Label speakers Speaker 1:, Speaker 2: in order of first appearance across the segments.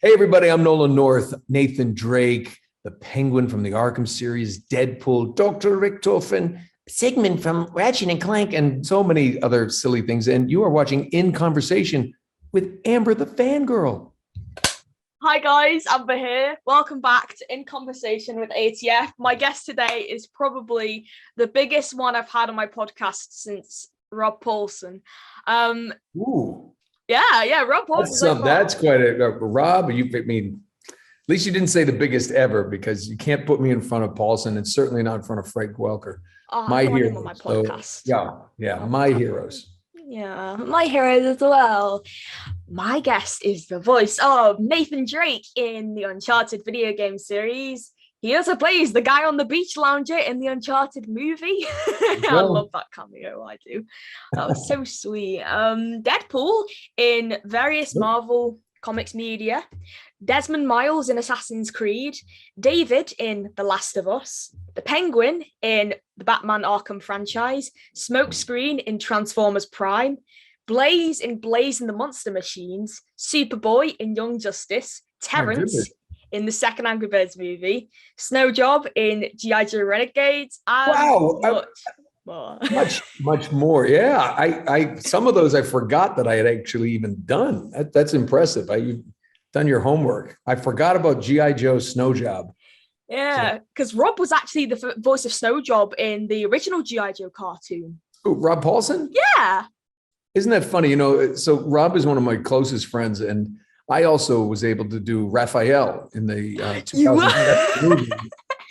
Speaker 1: Hey, everybody, I'm Nolan North, Nathan Drake, the Penguin from the Arkham series, Deadpool, Dr. Richtofen, Sigmund from Ratchet and Clank, and so many other silly things. And you are watching In Conversation with Amber the Fangirl.
Speaker 2: Hi guys, Amber here. Welcome back to In Conversation with ATF. My guest today is probably the biggest one I've had on my podcast since Rob Paulson.
Speaker 1: Ooh.
Speaker 2: Yeah, Rob Paulson.
Speaker 1: That's quite a Rob. At least you didn't say the biggest ever, because you can't put me in front of Paulson, and certainly not in front of Frank Welker.
Speaker 2: My heroes on my podcast.
Speaker 1: So, my heroes.
Speaker 2: Yeah, my heroes as well. My guest is the voice of Nathan Drake in the Uncharted video game series. He also plays the guy on the beach lounger in the Uncharted movie. I love that cameo, I do. That was so sweet. Deadpool in various Marvel Comics media. Desmond Miles in Assassin's Creed. David in The Last of Us. The Penguin in the Batman Arkham franchise. Smokescreen in Transformers Prime. Blaze in Blaze and the Monster Machines. Superboy in Young Justice. Terrence in the second Angry Birds movie, Snowjob in G.I. Joe Renegades, and
Speaker 1: much more. Yeah, I some of those I forgot that I had actually even done. That's impressive. You've done your homework. I forgot about G.I. Joe Snowjob.
Speaker 2: Yeah, because Rob was actually the voice of Snowjob in the original G.I. Joe cartoon.
Speaker 1: Oh, Rob Paulson?
Speaker 2: Yeah.
Speaker 1: Isn't that funny? So Rob is one of my closest friends, and I also was able to do Raphael in the 2000 movie,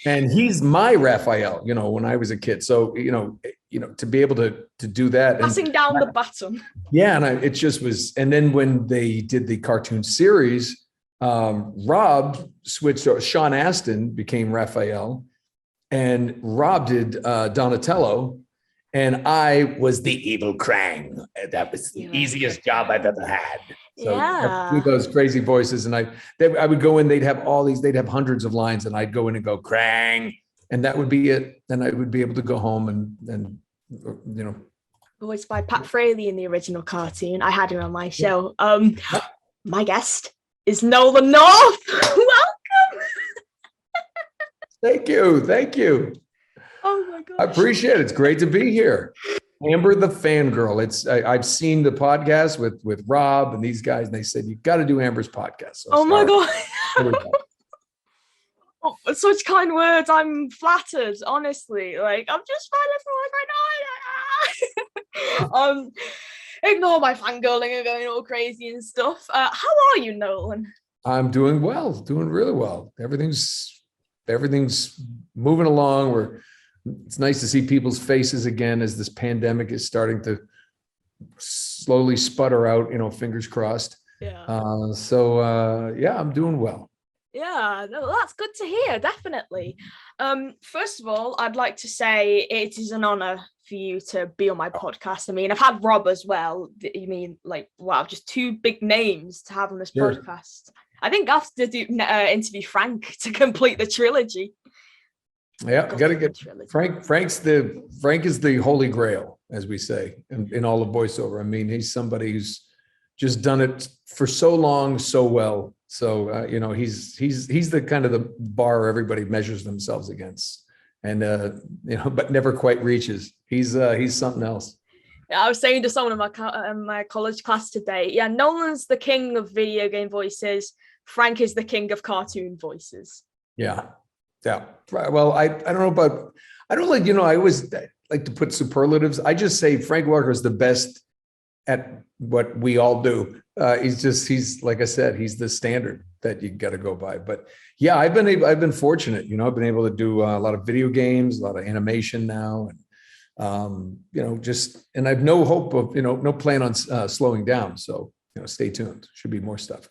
Speaker 1: and he's my Raphael. When I was a kid. So to be able to do that,
Speaker 2: passing down the baton.
Speaker 1: Yeah, and it just was. And then when they did the cartoon series, Rob switched. Sean Astin became Raphael, and Rob did Donatello. And I was the evil Krang. That was the easiest job I've ever had. So I do those crazy voices, and I would go in. They'd have hundreds of lines, and I'd go in and go Krang, and that would be it. Then I would be able to go home and
Speaker 2: voiced by Pat Fraley in the original cartoon. I had him on my show. My guest is Nolan North. Welcome.
Speaker 1: Thank you.
Speaker 2: Oh my God.
Speaker 1: I appreciate it. It's great to be here. Amber the Fangirl. I've seen the podcast with Rob and these guys, and they said, you've got to do Amber's podcast. So
Speaker 2: my God. Such kind words. I'm flattered, honestly. I'm just fine right now. Ignore my fangirling and going all crazy and stuff. How are you, Nolan?
Speaker 1: I'm doing well, doing really well. Everything's moving along. It's nice to see people's faces again as this pandemic is starting to slowly sputter out, fingers crossed.
Speaker 2: Yeah.
Speaker 1: I'm doing well.
Speaker 2: Yeah, no, that's good to hear, definitely. First of all, I'd like to say it is an honor for you to be on my podcast. I mean, I've had Rob as well. You mean, just two big names to have on this podcast. I think I have to interview Frank to complete the trilogy.
Speaker 1: Yeah, got to get Frank. Frank is the holy grail, as we say in all the voiceover. I mean, he's somebody who's just done it for so long, so well. So he's the kind of the bar everybody measures themselves against, and but never quite reaches. He's something else.
Speaker 2: Yeah, I was saying to someone in my college class today. Yeah, Nolan's the king of video game voices. Frank is the king of cartoon voices.
Speaker 1: Yeah. Well, I don't know I always like to put superlatives. I just say Frank Welker is the best at what we all do. He's like I said, he's the standard that you got to go by. But yeah, I've been fortunate. I've been able to do a lot of video games, a lot of animation now, and and I've no hope of no plan on slowing down. So stay tuned. Should be more stuff.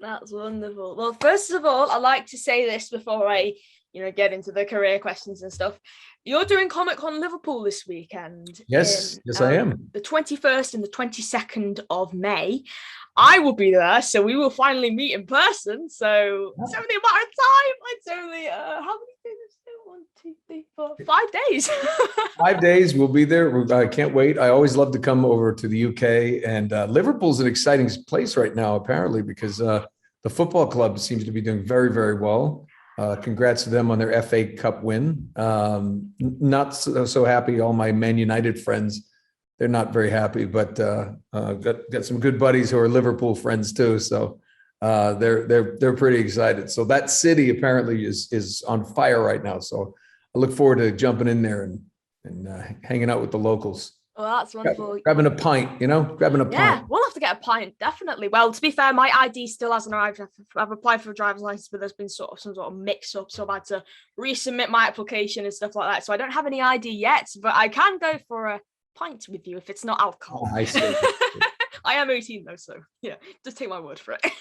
Speaker 2: That's wonderful. Well, first of all, I like to say this before I get into the career questions and stuff. You're doing Con Liverpool this weekend.
Speaker 1: Yes, I am.
Speaker 2: The 21st and the 22nd of May. I will be there, so we will finally meet in person. So it's only a matter of time. It's only how many days? 1, 2, 3, 4, 5 days.
Speaker 1: 5 days. We'll be there. I can't wait. I always love to come over to the UK, and Liverpool's an exciting place right now, apparently, because the football club seems to be doing very, very well. Congrats to them on their FA Cup win. Not so happy. All my Man United friends, they're not very happy, but got some good buddies who are Liverpool friends too. So they're pretty excited. So that city apparently is on fire right now. So I look forward to jumping in there and hanging out with the locals.
Speaker 2: Well, that's wonderful.
Speaker 1: Grabbing a pint, grabbing a pint.
Speaker 2: Yeah, we'll have to get a pint, definitely. Well, to be fair, my ID still hasn't arrived. I've applied for a driver's license, but there's been some sort of mix-up, so I've had to resubmit my application and stuff like that. So I don't have any ID yet, but I can go for a pint with you if it's not alcohol.
Speaker 1: Oh, I see.
Speaker 2: I am 18 though, so yeah, just take my word for it.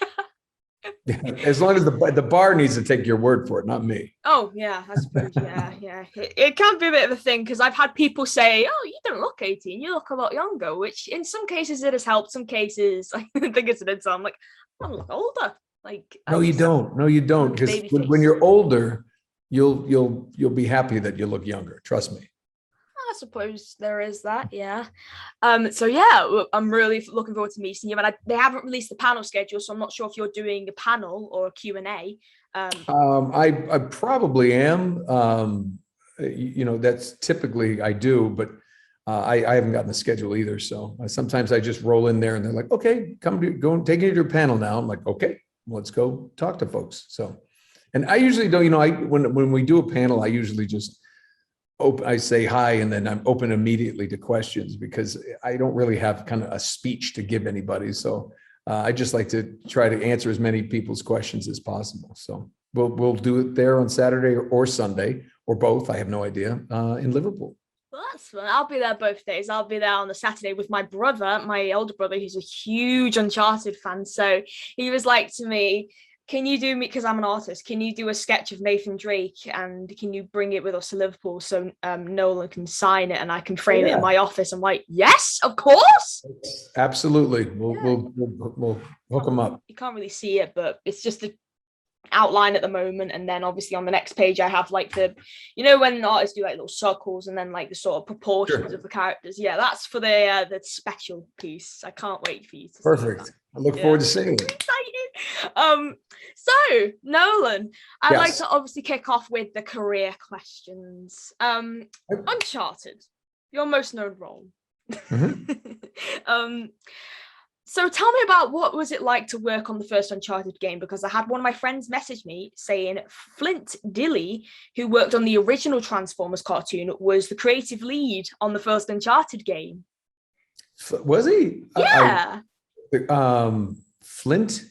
Speaker 1: As long as the bar needs to take your word for it, not me.
Speaker 2: Oh yeah, I suppose. Yeah. It can be a bit of a thing because I've had people say, "Oh, you don't look 18. You look a lot younger," which in some cases it has helped. Some cases I think it's an insult. I'm like, I look older. Like
Speaker 1: no, you don't. No, you don't. Because when you're older, you'll be happy that you look younger. Trust me.
Speaker 2: I suppose there is that, yeah. So yeah, I'm really looking forward to meeting you. And they haven't released the panel schedule, so I'm not sure if you're doing a panel or a Q&A.
Speaker 1: I probably am. That's typically I do, but I haven't gotten the schedule either. So sometimes I just roll in there and they're like, okay, go and take it to your panel now. I'm like, okay, let's go talk to folks. So, and I usually don't, when we do a panel, I usually just I say hi and then I'm open immediately to questions because I don't really have kind of a speech to give anybody. So I just like to try to answer as many people's questions as possible. So we'll do it there on Saturday or Sunday or both. I have no idea in Liverpool.
Speaker 2: Well, that's fun. I'll be there both days. I'll be there on the Saturday with my brother, my older brother, who's a huge Uncharted fan. So he was like to me, can you do me, because I'm an artist, can you do a sketch of Nathan Drake and can you bring it with us to Liverpool so Nolan can sign it and I can frame it in my office? I'm like, yes, of course.
Speaker 1: Absolutely. We'll hook them up.
Speaker 2: You can't really see it, but it's just the outline at the moment. And then obviously on the next page, I have like when artists do like little circles and then like the sort of proportions of the characters. Yeah, that's for the special piece. I can't wait for you to
Speaker 1: Perfect.
Speaker 2: see that.
Speaker 1: I look forward to seeing it.
Speaker 2: Excited. So Nolan, I'd like to obviously kick off with the career questions. Uncharted, your most known role.
Speaker 1: Mm-hmm.
Speaker 2: So tell me about what was it like to work on the first Uncharted game, because I had one of my friends message me saying Flint Dilley, who worked on the original Transformers cartoon, was the creative lead on the first Uncharted game.
Speaker 1: Was he?
Speaker 2: Yeah.
Speaker 1: Flint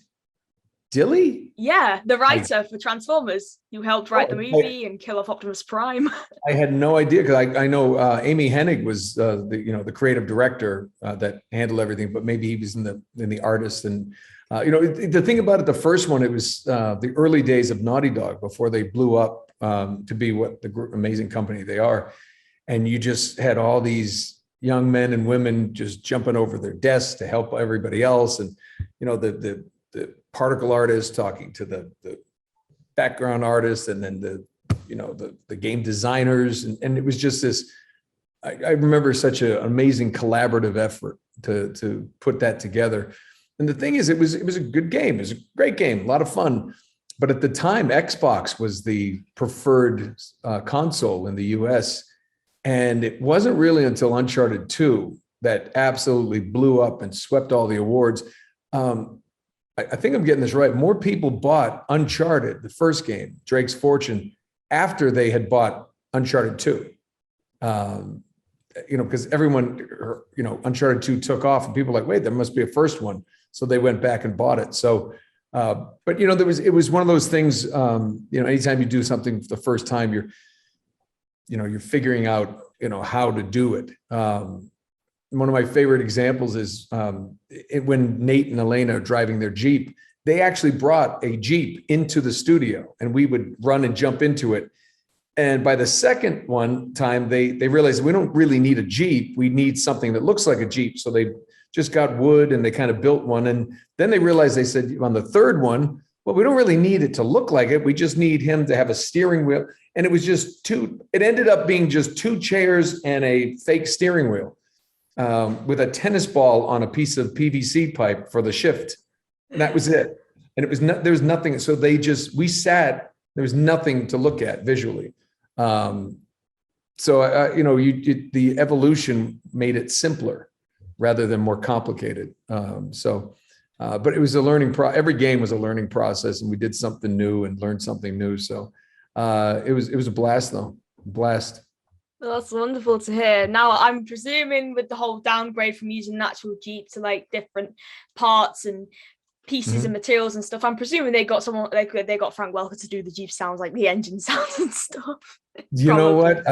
Speaker 1: Dilley?
Speaker 2: Yeah, the writer for Transformers, who helped write the movie and kill off Optimus Prime.
Speaker 1: I had no idea because I know Amy Hennig was the creative director that handled everything, but maybe he was in the artist. And the thing about it, the first one, it was the early days of Naughty Dog before they blew up to be what the amazing company they are, and you just had all these young men and women just jumping over their desks to help everybody else, and the particle artist talking to the background artists, and then the game designers, and it was just this. I remember such an amazing collaborative effort to put that together. And the thing is, it was a good game. It was a great game, a lot of fun. But at the time, Xbox was the preferred console in the US. And it wasn't really until Uncharted 2 that absolutely blew up and swept all the awards. I think I'm getting this right. More people bought Uncharted, the first game, Drake's Fortune, after they had bought Uncharted 2. Because everyone, Uncharted 2 took off and people were like, wait, there must be a first one. So they went back and bought it. So, but it was one of those things, anytime you do something for the first time, you're figuring out, how to do it. One of my favorite examples is when Nate and Elena are driving their Jeep, they actually brought a Jeep into the studio and we would run and jump into it. And by the second time, they realized we don't really need a Jeep. We need something that looks like a Jeep. So they just got wood and they kind of built one. And then they realized, they said on the third one, well, we don't really need it to look like it. We just need him to have a steering wheel. And it was just it ended up being just 2 chairs and a fake steering wheel with a tennis ball on a piece of PVC pipe for the shift. And that was it. and there was nothing. So we sat, there was nothing to look at visually. So, the evolution made it simpler rather than more complicated. But it was a every game was a learning process, and we did something new and learned something new. So it was a blast, though. Blast.
Speaker 2: Well, that's wonderful to hear. Now, I'm presuming with the whole downgrade from using natural Jeep to like different parts and pieces and materials and stuff, I'm presuming they got someone like they got Frank Welker to do the Jeep sounds, like the engine sounds and stuff.
Speaker 1: You know what?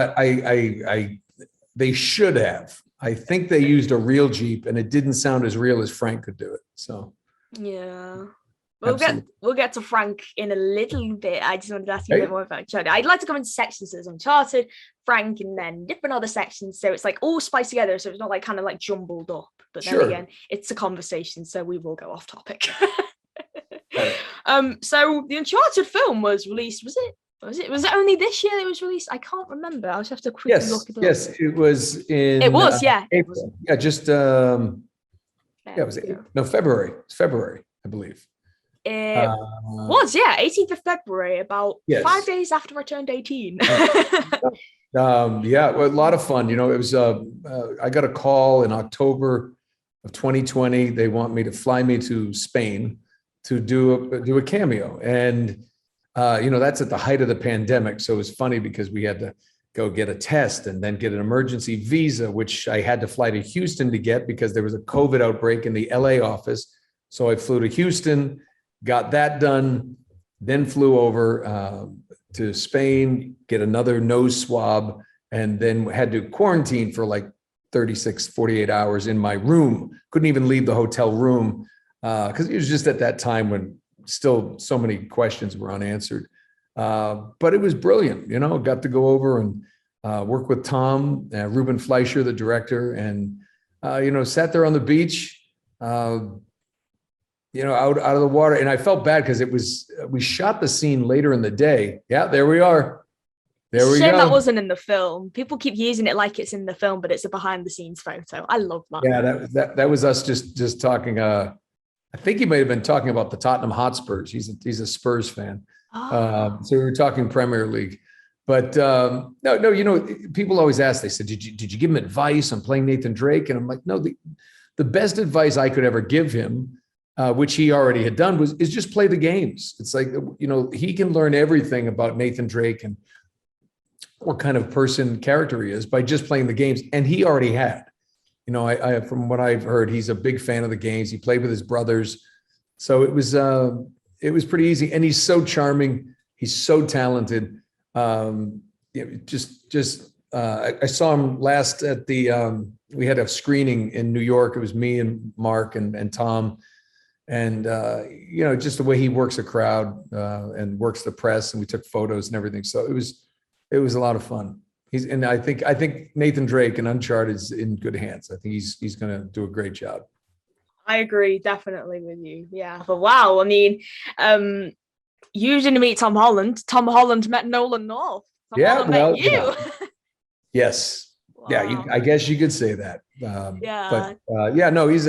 Speaker 1: They should have. I think they used a real Jeep, and it didn't sound as real as Frank could do it. So
Speaker 2: yeah. We'll get to Frank in a little bit. I just wanted to ask you a bit more about Uncharted. I'd like to come into sections. So there's Uncharted, Frank, and then different other sections. So it's like all spiced together. So it's not like kind of like jumbled up. But then again, it's a conversation. So we will go off topic. So the Uncharted film was released. Was it only this year it was released? I can't remember. I'll just have to quickly look it up.
Speaker 1: Yes, it was in.
Speaker 2: It was, yeah.
Speaker 1: April. Yeah, just it was February. It's February, I believe.
Speaker 2: It was, 18th of February, about 5 days after I turned 18.
Speaker 1: Well, a lot of fun. It was. I got a call in October of 2020. They want me to fly me to Spain to do a cameo, and that's at the height of the pandemic. So it was funny because we had to go get a test and then get an emergency visa, which I had to fly to Houston to get because there was a COVID outbreak in the LA office. So I flew to Houston. Got that done, then flew over to Spain, get another nose swab, and then had to quarantine for like 48 hours in my room. Couldn't even leave the hotel room because it was just at that time when still so many questions were unanswered. But it was brilliant, got to go over and work with Tom, Ruben Fleischer, the director, and, sat there on the beach, out of the water. And I felt bad because we shot the scene later in the day. Yeah, there we are. There we go.
Speaker 2: That wasn't in the film. People keep using it like it's in the film, but it's a behind the scenes photo. I love that.
Speaker 1: Yeah, that was us just talking. I think he might have been talking about the Tottenham Hotspurs. He's a Spurs fan. So we were talking Premier League. But no, people always ask, they said, did you give him advice on playing Nathan Drake? And I'm like, no, the best advice I could ever give him, which he already had done, is just play the games. It's like, he can learn everything about Nathan Drake and what kind of character he is by just playing the games. And he already had, I from what I've heard, he's a big fan of the games. He played with his brothers. So it was pretty easy. And he's so charming. He's so talented. I saw him last at we had a screening in New York. It was me and Mark and Tom. And, just the way he works a crowd and works the press, and we took photos and everything. So it was a lot of fun. I think Nathan Drake and Uncharted is in good hands. I think he's going to do a great job.
Speaker 2: I agree definitely with you. Yeah. But wow. I mean, you didn't meet Tom Holland. Tom Holland met Nolan North. Met you.
Speaker 1: Yeah. Yes. Wow. Yeah. I guess you could say that. But no, he's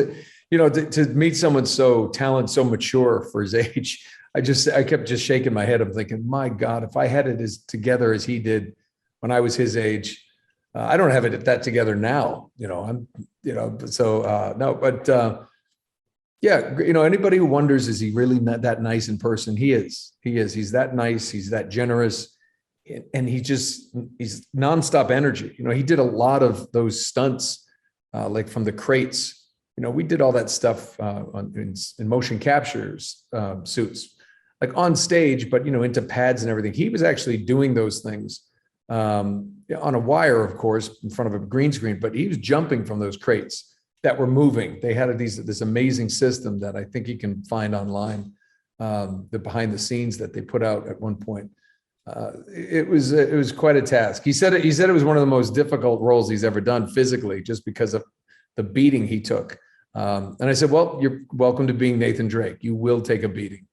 Speaker 1: to meet someone so talented, so mature for his age. I kept just shaking my head. I'm thinking, my God, if I had it as together as he did when I was his age, I don't have it that together now. Anybody who wonders, is he really not that nice in person? He is. He's that nice. He's that generous. And he's nonstop energy. He did a lot of those stunts, like from the crates. We did all that stuff in motion captures suits, like on stage, but, into pads and everything. He was actually doing those things on a wire, of course, in front of a green screen, but he was jumping from those crates that were moving. They had this amazing system that I think you can find online, the behind the scenes that they put out at one point. It was quite a task. He said it was one of the most difficult roles he's ever done physically, just because of the beating he took. And I said, well, you're welcome to being Nathan Drake. You will take a beating.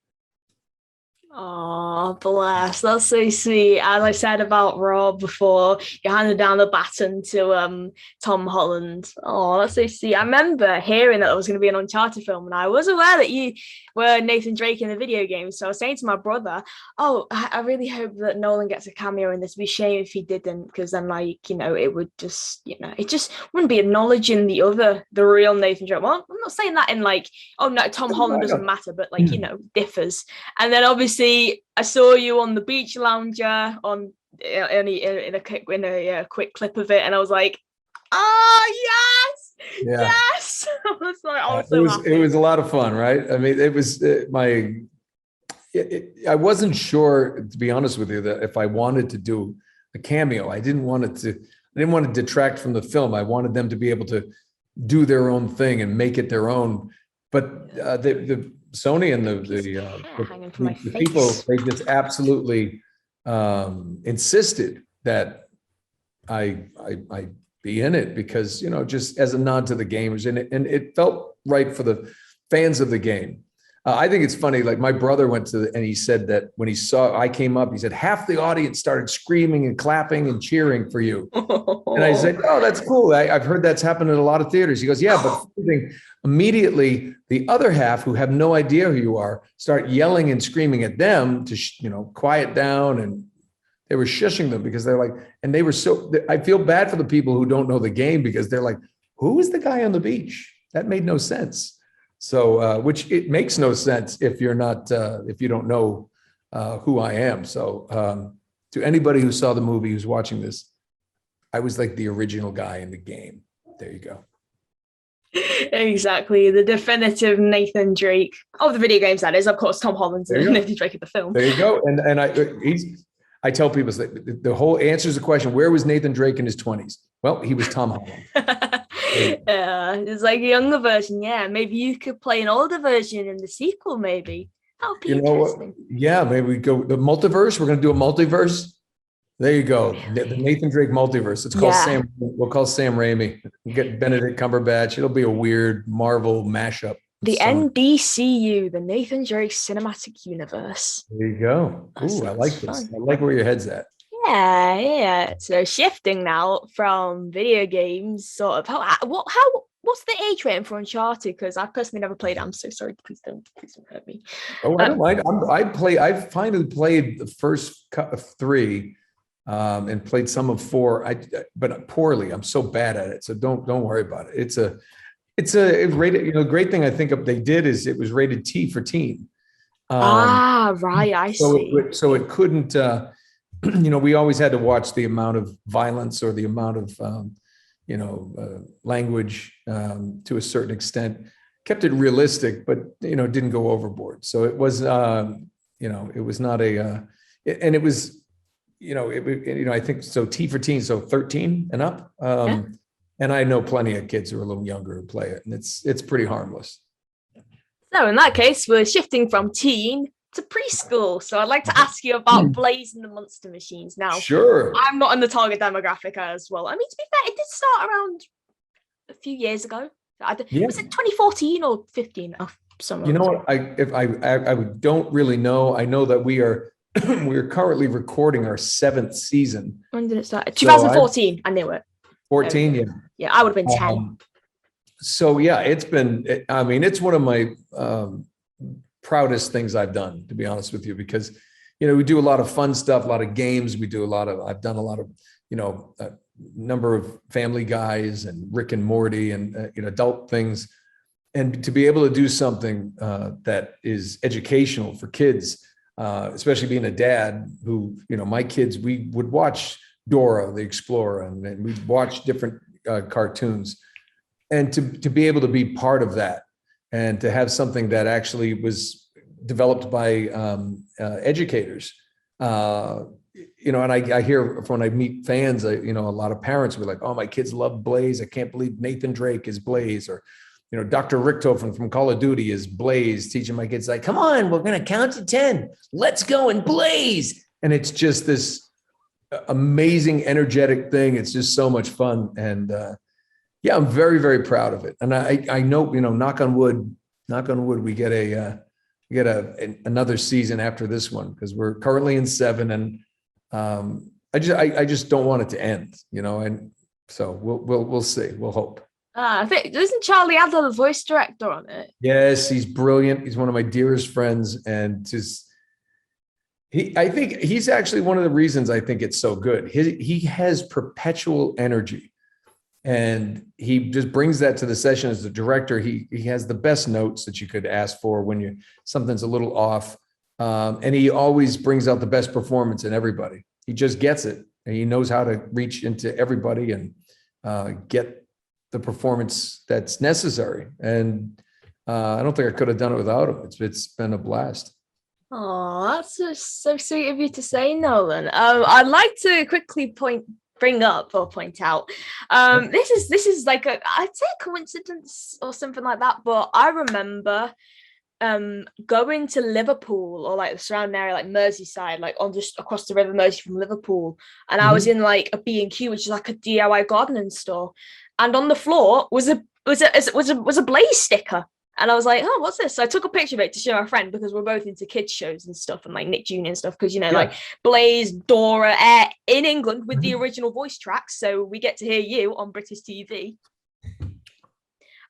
Speaker 2: Oh, bless. That's so sweet. As I said about Rob before, you handed down the baton to Tom Holland. Oh, that's so sweet. I remember hearing that there was going to be an Uncharted film, and I was aware that you were Nathan Drake in the video game. So I was saying to my brother, "Oh, I really hope that Nolan gets a cameo in this. It'd be a shame if he didn't, because then, like, it would just, it just wouldn't be acknowledging the real Nathan Drake. Well, I'm not saying that in like, oh no, Tom Holland doesn't matter, but like, differs. And then obviously I saw you on the beach lounger in a quick clip of it, and I was like, oh yes. I was like, I was so happy.
Speaker 1: It was a lot of fun, right? I mean, it was I wasn't sure, to be honest with you, that if I wanted to do a cameo, I didn't want to detract from the film. I wanted them to be able to do their own thing and make it their own. But the Sony and the people, they just absolutely insisted that I be in it because, just as a nod to the gamers, and it felt right for the fans of the game. I think it's funny, like my brother went and he said that when he saw I came up, he said half the audience started screaming and clapping and cheering for you. And I said, oh, that's cool. I've heard that's happened in a lot of theaters. He goes, yeah, but immediately the other half, who have no idea who you are, start yelling and screaming at them to, quiet down. And they were shushing them because they're like, and they were I feel bad for the people who don't know the game because they're like, who is the guy on the beach? That made no sense. So, which it makes no sense if you're not, if you don't know who I am. So to anybody who saw the movie, who's watching this, I was like the original guy in the game. There you go.
Speaker 2: Exactly. The definitive Nathan Drake of the video games, that is. Of course, Tom Holland's Nathan Drake of the film.
Speaker 1: There you go. And I tell people the whole answers the question, where was Nathan Drake in his 20s? Well, he was Tom Holland.
Speaker 2: Yeah, it's like a younger version. Yeah, maybe you could play an older version in the sequel. Maybe that would be interesting.
Speaker 1: Yeah, maybe we go the multiverse. We're going to do a multiverse. There you go, the Nathan Drake multiverse. It's called Sam. We'll call Sam Raimi. We'll get Benedict Cumberbatch. It'll be a weird Marvel mashup.
Speaker 2: The NDCU, the Nathan Drake Cinematic Universe.
Speaker 1: There you go. Ooh, I like this. I like where your head's at.
Speaker 2: Yeah. So shifting now from video games, sort of what's the age rating for Uncharted? Because I've personally never played it. I'm so sorry. Please don't hurt me.
Speaker 1: Oh, I don't mind. I finally played the first 3, and played some of 4. But poorly. I'm so bad at it. So don't worry about it. It's rated. Great thing I think they did is it was rated T for teen.
Speaker 2: Right. I see.
Speaker 1: So it couldn't. We always had to watch the amount of violence or the amount of, language to a certain extent, kept it realistic, but, didn't go overboard. So it was, it was not and it was, I think so T for teen, so 13 and up. And I know plenty of kids who are a little younger who play it, and it's pretty harmless.
Speaker 2: So in that case, we're shifting from teen to preschool. So I'd like to ask you about Blaze and the Monster Machines. Now,
Speaker 1: sure,
Speaker 2: I'm not in the target demographic as well. I mean, to be fair, it did start around a few years ago. Was it 2014 or 15? Oh, somewhere.
Speaker 1: You know what? I don't really know. I know that we are currently recording our 7th season.
Speaker 2: When did it start? 2014. I knew it.
Speaker 1: 14, yeah.
Speaker 2: Yeah, I would have been 10.
Speaker 1: So yeah, it's one of my proudest things I've done, to be honest with you, because, we do a lot of fun stuff, a lot of games. I've done a lot of, a number of Family Guys and Rick and Morty and, adult things. And to be able to do something that is educational for kids, especially being a dad who, my kids, we would watch Dora the Explorer and we'd watch different cartoons, and to be able to be part of that and to have something that actually was developed by educators, and I hear when I meet fans, a lot of parents were like, oh, my kids love Blaze. I can't believe Nathan Drake is Blaze, or, Dr. Richtofen from Call of Duty is Blaze, teaching my kids like, come on, we're going to count to 10. Let's go and Blaze. And it's just this amazing, energetic thing. It's just so much fun. And I'm very, very proud of it. And I know, knock on wood, we get get another season after this one, because we're currently in 7, and I just don't want it to end, and so we'll see. We'll hope.
Speaker 2: I think, isn't Charlie Adler the voice director on it?
Speaker 1: Yes, he's brilliant. He's one of my dearest friends, and I think he's actually one of the reasons I think it's so good. He has perpetual energy, and he just brings that to the session as the director. He has the best notes that you could ask for when something's a little off, and he always brings out the best performance in everybody. He just gets it, and he knows how to reach into everybody and get the performance that's necessary. And I don't think I could have done it without him. It's been a blast.
Speaker 2: Oh, that's so sweet of you to say, Nolan. I'd like to quickly point out. This is like I'd say a coincidence or something like that, but I remember going to Liverpool or like the surrounding area, like Merseyside, like on just across the River Mersey from Liverpool, and I was in like a B&Q, which is like a DIY gardening store, and on the floor was a Blaze sticker. And I was like, oh, what's this? So I took a picture of it to show my friend, because we're both into kids shows and stuff, and like Nick Jr. and stuff, because, like Blaze, Dora, Air in England with the original voice tracks. So we get to hear you on British TV.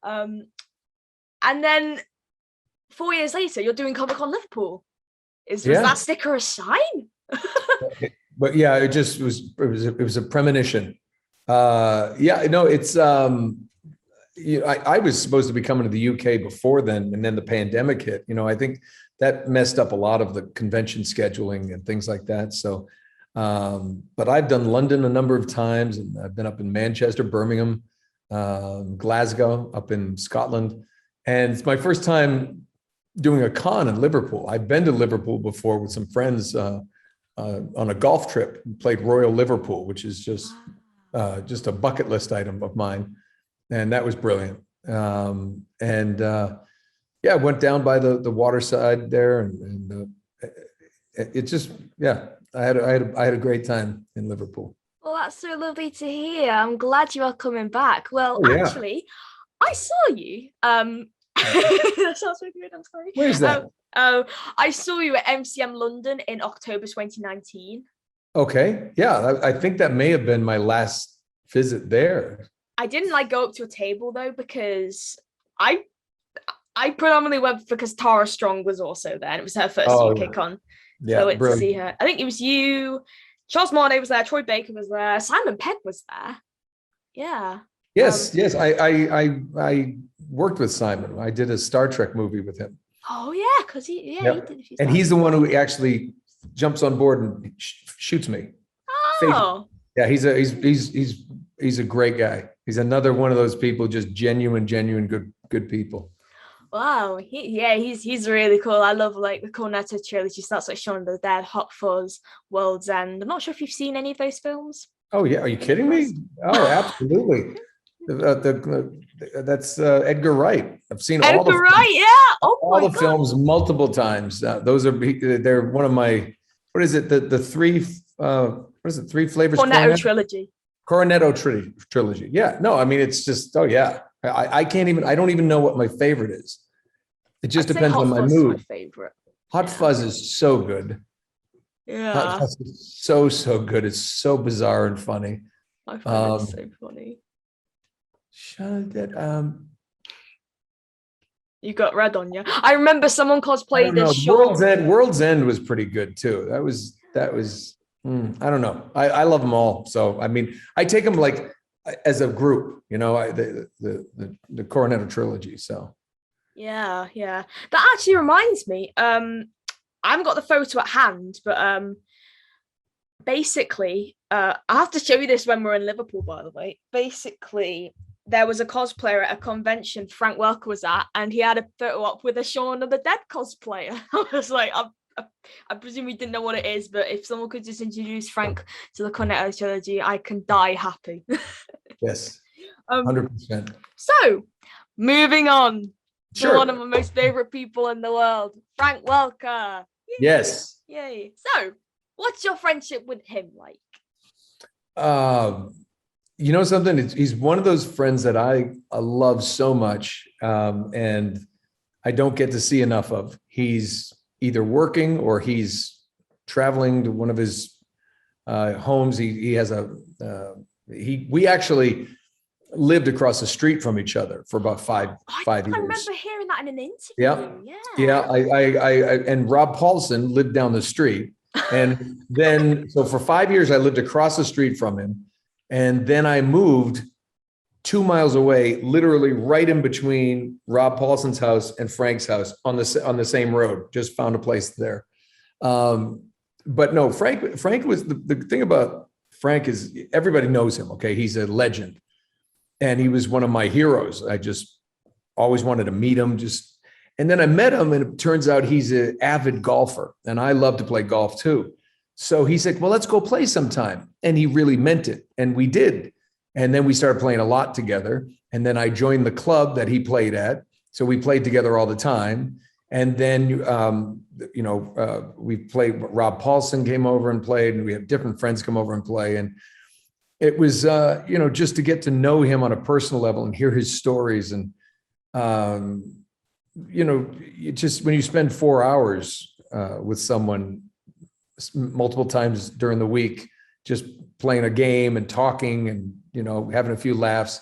Speaker 2: And then 4 years later, you're doing Con Liverpool. Was that sticker a sign?
Speaker 1: But yeah, it was a premonition. It's I was supposed to be coming to the UK before then, and then the pandemic hit. I think that messed up a lot of the convention scheduling and things like that. So, but I've done London a number of times, and I've been up in Manchester, Birmingham, Glasgow, up in Scotland, and it's my first time doing a con in Liverpool. I've been to Liverpool before with some friends on a golf trip. We played Royal Liverpool, which is just a bucket list item of mine. And that was brilliant. I went down by the waterside there, and it just, I had a great time in Liverpool.
Speaker 2: Well, that's so lovely to hear. I'm glad you are coming back. Well, actually, I saw you. That sounds so good. I'm sorry.
Speaker 1: Where's that?
Speaker 2: I saw you at MCM London in October 2019.
Speaker 1: Okay. Yeah, I think that may have been my last visit there.
Speaker 2: I didn't go up to a table though, because I predominantly went because Tara Strong was also there, and it was her first UK con. Yeah, so I went to see her. I think it was you, Charles Marday was there, Troy Baker was there, Simon Pegg was there. Yeah.
Speaker 1: Yes. I worked with Simon. I did a Star Trek movie with him.
Speaker 2: Oh yeah, because he did a few
Speaker 1: and he's the one who actually jumps on board and shoots me.
Speaker 2: Oh.
Speaker 1: Yeah, he's a great guy. He's another one of those people, just genuine good people.
Speaker 2: Wow, he's really cool. I love like the Cornetto trilogy. That's like Shaun of the Dead, Hot Fuzz, World's End. I'm not sure if you've seen any of those films.
Speaker 1: Oh yeah, are you kidding me? Oh, absolutely. That's Edgar Wright. I've seen all the films multiple times. They're one of my, what is it? The three three flavors? Cornetto trilogy. Yeah. No, I mean, it's just, I don't even know what my favorite is. It just depends on my mood.
Speaker 2: My favorite.
Speaker 1: Hot Fuzz is so good.
Speaker 2: Yeah.
Speaker 1: Hot Fuzz is so good. It's so bizarre and funny.
Speaker 2: I find it so funny. You got red on you. I remember someone cosplayed this show.
Speaker 1: World's End was pretty good too. That was I don't know. I love them all. So I mean, I take them like as a group, the Cornetto trilogy. So
Speaker 2: yeah. That actually reminds me. I haven't got the photo at hand, but basically, I have to show you this when we're in Liverpool. By the way, basically, there was a cosplayer at a convention Frank Welker was at, and he had a photo up with a Shaun of the Dead cosplayer. I was like, I presume you didn't know what it is, but if someone could just introduce Frank to the Cornetto trilogy, I can die happy.
Speaker 1: Yes, 100%.
Speaker 2: So, moving on
Speaker 1: to
Speaker 2: one of my most favorite people in the world, Frank Welker. Yay.
Speaker 1: Yes.
Speaker 2: Yay. So, what's your friendship with him like?
Speaker 1: You know something? He's one of those friends that I love so much, and I don't get to see enough of. he's either working or he's traveling to one of his homes. He has we actually lived across the street from each other for about five years.
Speaker 2: I remember hearing that in an interview.
Speaker 1: Yeah. I and Rob Paulson lived down the street. And then, so for 5 years, I lived across the street from him. And then I moved 2 miles away, literally right in between Rob Paulson's house and Frank's house on the same road. Just found a place there. But no, Frank was the thing about Frank is everybody knows him. Okay. He's a legend. And he was one of my heroes. I just always wanted to meet him. And then I met him, and it turns out he's an avid golfer, and I love to play golf too. So he said, well, let's go play sometime. And he really meant it. And we did. And then we started playing a lot together. And then I joined the club that he played at. So we played together all the time. And then, we played, Rob Paulson came over and played, and we had different friends come over and play. And it was, just to get to know him on a personal level and hear his stories. And, when you spend 4 hours with someone multiple times during the week, just playing a game and talking and, having a few laughs,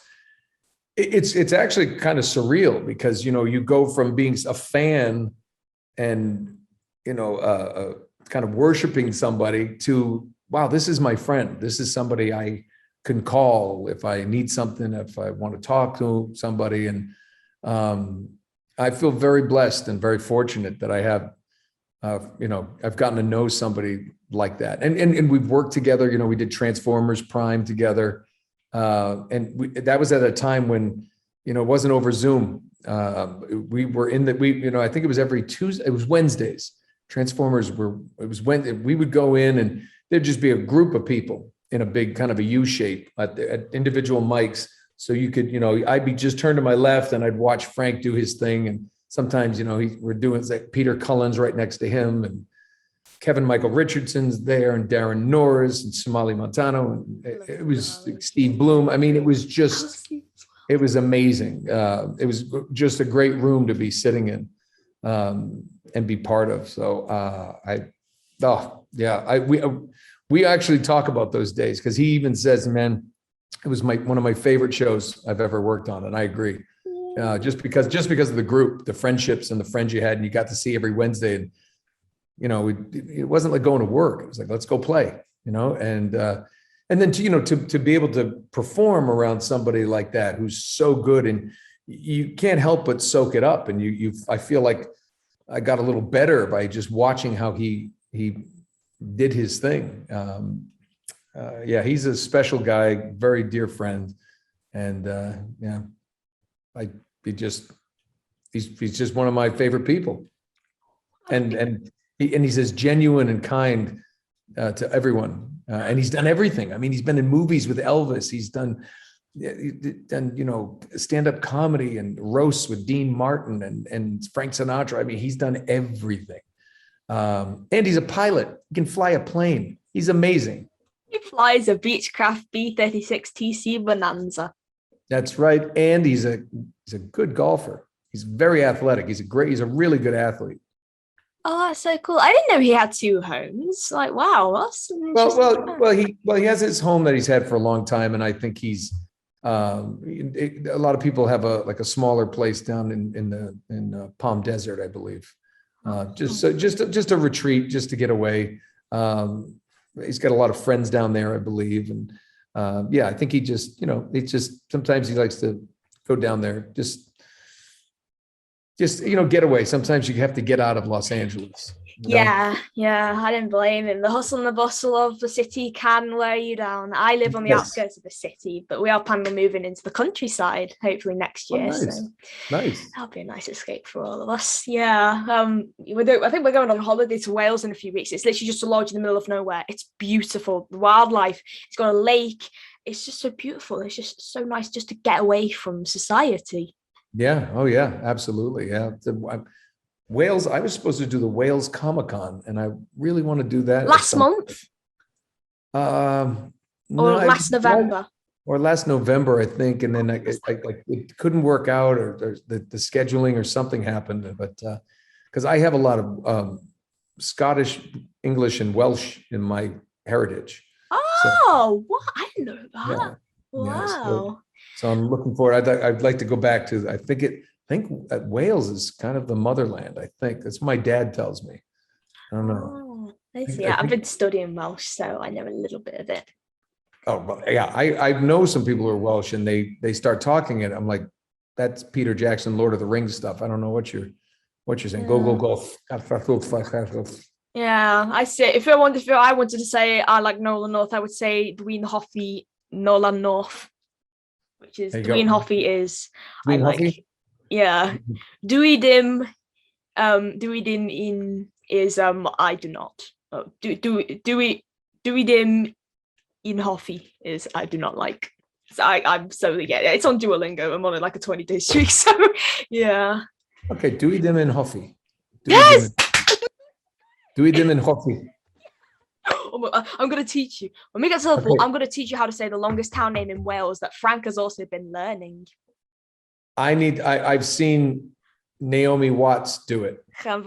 Speaker 1: it's actually kind of surreal because, you go from being a fan and, kind of worshiping somebody to, wow, this is my friend. This is somebody I can call if I need something, if I want to talk to somebody. And I feel very blessed and very fortunate that I have, I've gotten to know somebody like that. And we've worked together. We did Transformers Prime together. That was at a time when, it wasn't over Zoom. We were I think it was every Tuesday. It was Wednesdays. We would go in and there'd just be a group of people in a big kind of a U shape at individual mics. So you could, I'd be just turned to my left and I'd watch Frank do his thing. And sometimes, we're doing like Peter Cullen's right next to him, and Kevin Michael Richardson's there, and Darren Norris and Somali Montano. And it was Steve Bloom. I mean, it was amazing. It was just a great room to be sitting in and be part of. So we actually talk about those days because he even says, man, it was one of my favorite shows I've ever worked on. And I agree. Just because of the group, the friendships and the friends you had, and you got to see every Wednesday. And, it wasn't like going to work. It was like, let's go play, and then to be able to perform around somebody like that, who's so good, and you can't help but soak it up. And I feel like I got a little better by just watching how he did his thing. He's a special guy, very dear friend. And he's just one of my favorite people. And he's as genuine and kind to everyone. And he's done everything. I mean, he's been in movies with Elvis. He's done stand-up comedy and roasts with Dean Martin and Frank Sinatra. I mean, he's done everything. And he's a pilot. He can fly a plane. He's amazing.
Speaker 2: He flies a Beechcraft B-36 TC Bonanza.
Speaker 1: That's right. And he's a good golfer. He's very athletic. He's a really good athlete.
Speaker 2: Oh, that's so cool. I didn't know he had two homes. Like, wow. That's
Speaker 1: well, he has his home that he's had for a long time. And I think he's, a lot of people have a smaller place down in Palm Desert, I believe. Just a retreat, just to get away. He's got a lot of friends down there, I believe. And I think he just, sometimes he likes to go down there, just get away. Sometimes you have to get out of Los Angeles.
Speaker 2: Yeah, I don't blame him. The hustle and the bustle of the city can wear you down. I live on the outskirts of the city, but we are planning on moving into the countryside hopefully next year.
Speaker 1: Nice.
Speaker 2: So
Speaker 1: Nice.
Speaker 2: That'll be a nice escape for all of us. Yeah. I think we're going on holiday to Wales in a few weeks. It's literally just a lodge in the middle of nowhere. It's beautiful. The wildlife. It's got a lake. It's just so beautiful. It's just so nice just to get away from society.
Speaker 1: Yeah. Oh, yeah. Absolutely. Yeah. Wales. I was supposed to do the Wales Comic-Con, and I really want to do that
Speaker 2: last month. Last November.
Speaker 1: Or last November, I think, and then it couldn't work out, or the scheduling or something happened. But because I have a lot of Scottish, English, and Welsh in my heritage.
Speaker 2: Oh, what? I didn't know that.
Speaker 1: Yeah.
Speaker 2: Wow.
Speaker 1: So I'm looking forward. I'd like to go back to. I think Wales is kind of the motherland. I think that's what my dad tells me. I don't know.
Speaker 2: Oh, I see. I've been studying Welsh, so I know a little bit of it.
Speaker 1: Oh, well, yeah. I know some people who are Welsh, and they start talking it. I'm like, that's Peter Jackson, Lord of the Rings stuff. I don't know what you're saying. Go.
Speaker 2: Yeah, I see. If I wanted to say I like Nolan North, I would say Dwayne Hoffey, Nolan North, which is Dwayne Hoffey is I like.
Speaker 1: Hoffey?
Speaker 2: Yeah, Dewey Dim in is I do not. Oh, Dewey Dim in Hoffey is I do not like. So I'm so yeah, it's on Duolingo. I'm on like a 20-day streak, so yeah.
Speaker 1: Okay, Dewey Dim and Hoffey.
Speaker 2: Yes.
Speaker 1: Dewey Dim and Hoffey.
Speaker 2: I'm going to teach you. When we get to Liverpool, I'm going to teach you how to say the longest town name in Wales that Frank has also been learning.
Speaker 1: I've seen Naomi Watts do it.
Speaker 2: Go.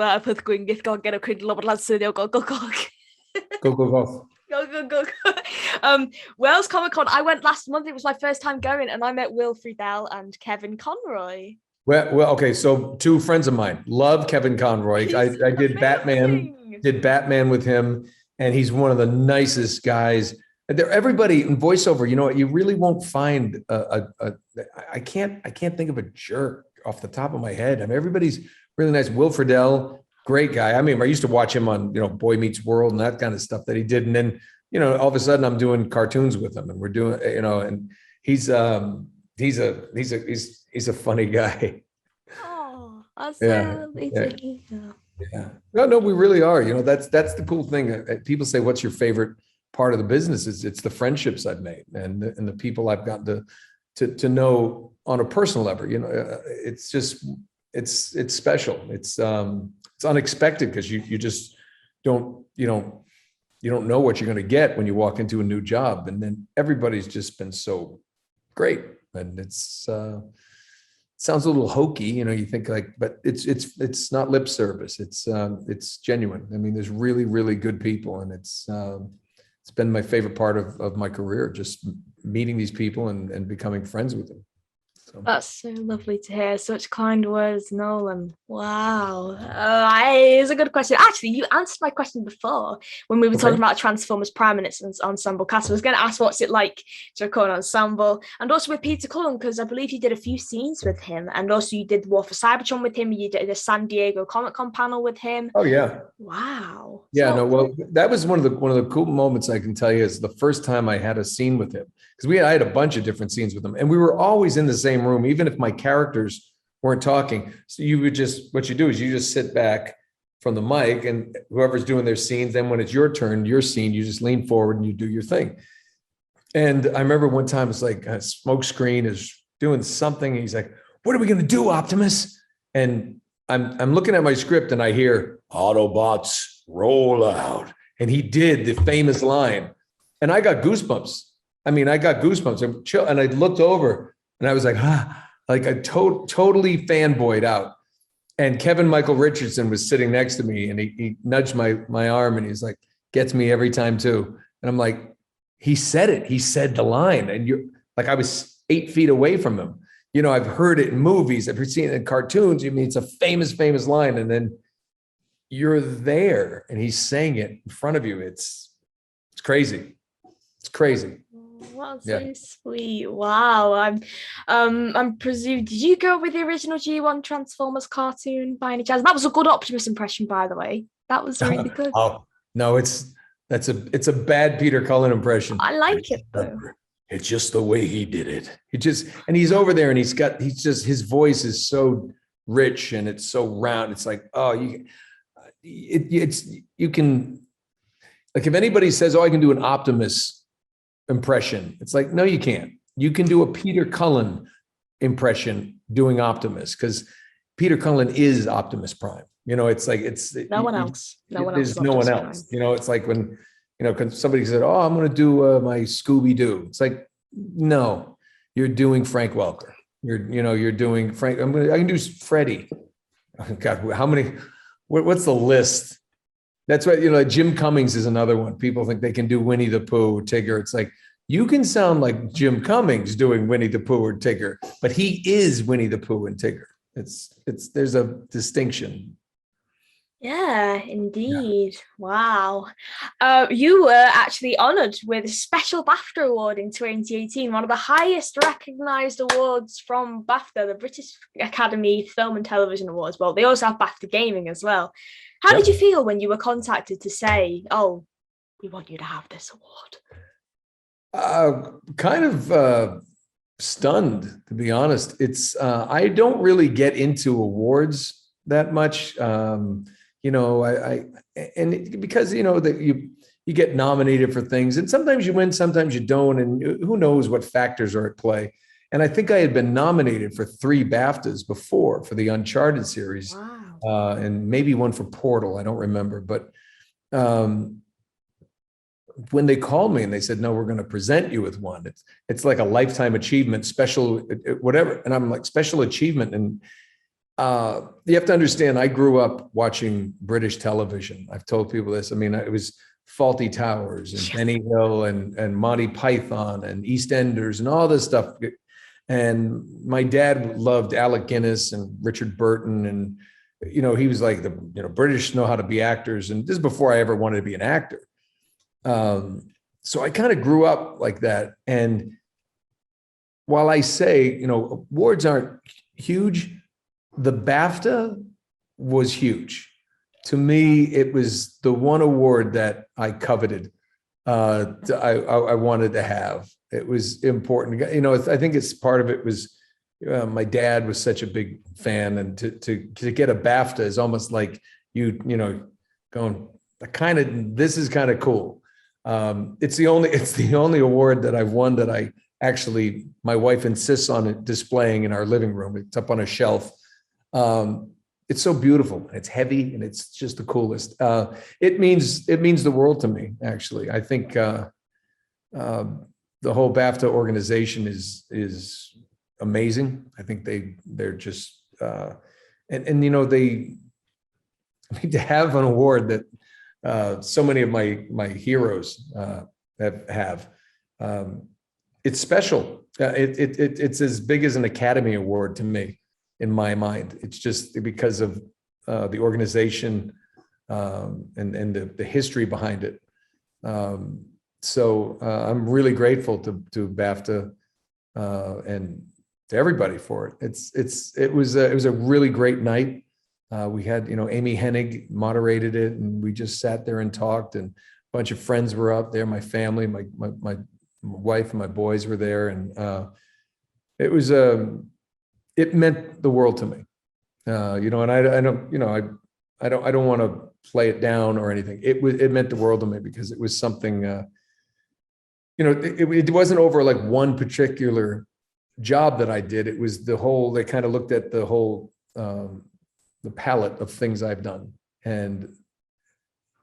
Speaker 2: Wales Comic Con. I went last month. It was my first time going, and I met Will Friedle and Kevin Conroy.
Speaker 1: Well, okay. So two friends of mine love Kevin Conroy. I did Batman. Did Batman with him, and he's one of the nicest guys. Everybody in voiceover, you know, you really won't find I can't think of a jerk off the top of my head. I mean, everybody's really nice. Will Friedle, great guy. I mean, I used to watch him on, Boy Meets World and that kind of stuff that he did. And then, all of a sudden I'm doing cartoons with him, and we're doing, and he's a funny guy.
Speaker 2: Oh,
Speaker 1: yeah. No, we really are. That's the cool thing. People say, what's your favorite part of the business? It's the friendships I've made and the people I've gotten to know on a personal level. It's just, it's special. It's unexpected because you just don't know what you're going to get when you walk into a new job. And then everybody's just been so great. And it's, sounds a little hokey, you think but it's not lip service. It's genuine. I mean, there's really, really good people, and it's been my favorite part of my career, just meeting these people and becoming friends with them. So.
Speaker 2: That's so lovely to hear. Such kind words, Nolan. Wow. It's a good question. Actually, you answered my question before when we were talking about Transformers Prime and its ensemble cast. I was going to ask what's it like to record an ensemble, and also with Peter Cullen, because I believe you did a few scenes with him, and also you did War for Cybertron with him. You did a San Diego Comic-Con panel with him.
Speaker 1: Oh yeah.
Speaker 2: Wow.
Speaker 1: Yeah. So, well, that was one of the cool moments I can tell you is the first time I had a scene with him, because I had a bunch of different scenes with him, and we were always in the same room, even if my characters weren't talking. So what you do is you just sit back from the mic, and whoever's doing their scenes, then when it's your turn, your scene, you just lean forward and you do your thing. And I remember one time it's like Smokescreen is doing something. He's like, "What are we going to do, Optimus?" And I'm looking at my script and I hear Autobots roll out. And he did the famous line. And I got goosebumps. And I looked over and I was like, like I totally fanboyed out. And Kevin Michael Richardson was sitting next to me, and he nudged my arm, and he's like, gets me every time too. And I'm like, he said it. He said the line. And you're like, I was 8 feet away from him. I've heard it in movies. I've seen it in cartoons. It's a famous line. And then you're there and he's saying it in front of you. It's crazy. It's crazy.
Speaker 2: Wow, so sweet. Wow. I'm presuming, did you go with the original G1 Transformers cartoon by any chance? That was a good Optimus impression, by the way. That was really good.
Speaker 1: Oh no, it's a bad Peter Cullen impression.
Speaker 2: I like it though.
Speaker 1: It's just the way he did it. And he's over there, and his voice is so rich and it's so round. It's like, you can, like, if anybody says, I can do an Optimus impression, it's like, no, you can't. You can do a Peter Cullen impression doing Optimus, because Peter Cullen is Optimus Prime. It's like,
Speaker 2: no one else.
Speaker 1: There's no one else. It's like when, somebody said, I'm going to do my Scooby-Doo. It's like, no, you're doing Frank Welker. You're doing Frank. I can do Freddy. Oh God, how many what's the list? That's what, Jim Cummings is another one. People think they can do Winnie the Pooh, Tigger. It's like, you can sound like Jim Cummings doing Winnie the Pooh or Tigger, but he is Winnie the Pooh and Tigger. There's a distinction.
Speaker 2: Yeah, indeed. Wow. You were actually honored with a special Bafta Award in 2018, one of the highest recognized awards from Bafta, the British Academy Film and Television Awards. Well, they also have Bafta Gaming as well. How did you feel when you were contacted to say, oh, we want you to have this award?
Speaker 1: Kind of stunned, to be honest. It's I don't really get into awards that much. Because that you get nominated for things, and sometimes you win, sometimes you don't, and who knows what factors are at play. And I think I had been nominated for 3 BAFTAs before for the Uncharted series.
Speaker 2: Wow.
Speaker 1: And maybe one for Portal. I don't remember, but when they called me and they said, no, we're going to present you with one. It's like a lifetime achievement, special, whatever. And I'm like, special achievement. And you have to understand, I grew up watching British television. I've told people this. I mean, it was Fawlty Towers and Benny Hill and Monty Python and EastEnders and all this stuff. And my dad loved Alec Guinness and Richard Burton. And, he was like, British know how to be actors. And this is before I ever wanted to be an actor. So I kind of grew up like that. And while I say, awards aren't huge, the BAFTA was huge. To me, it was the one award that I coveted. I wanted to have. It was important. I think it's part of it was my dad was such a big fan, and to get a BAFTA is almost like going this is kind of cool. It's the only award that I've won that I actually, my wife insists on it displaying in our living room. It's up on a shelf. It's so beautiful. It's heavy, and it's just the coolest. It means the world to me. Actually, I think the whole BAFTA organization is amazing. I think they're just they to have an award that so many of my heroes have. It's special. It's as big as an Academy Award to me. In my mind, it's just because of the organization and the history behind it. So I'm really grateful to BAFTA and to everybody for it. It was a really great night. We had Amy Hennig moderated it, and we just sat there and talked. And a bunch of friends were up there. My family, my wife, and my boys were there, and it was it meant the world to me, and I don't want to play it down or anything. It meant the world to me because it was something, it wasn't over like one particular job that I did. It was the whole, they kind of looked at the whole, the palette of things I've done. And,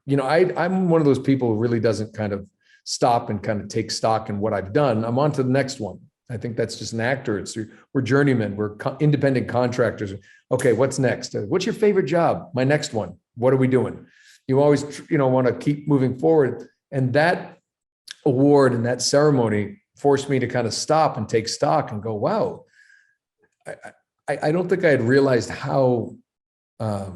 Speaker 1: I'm one of those people who really doesn't kind of stop and kind of take stock in what I've done. I'm on to the next one. I think that's just an actor. We're journeymen. We're independent contractors. Okay, what's next? What's your favorite job? My next one. What are we doing? You always, want to keep moving forward. And that award and that ceremony forced me to kind of stop and take stock and go, wow. I don't think I had realized how, how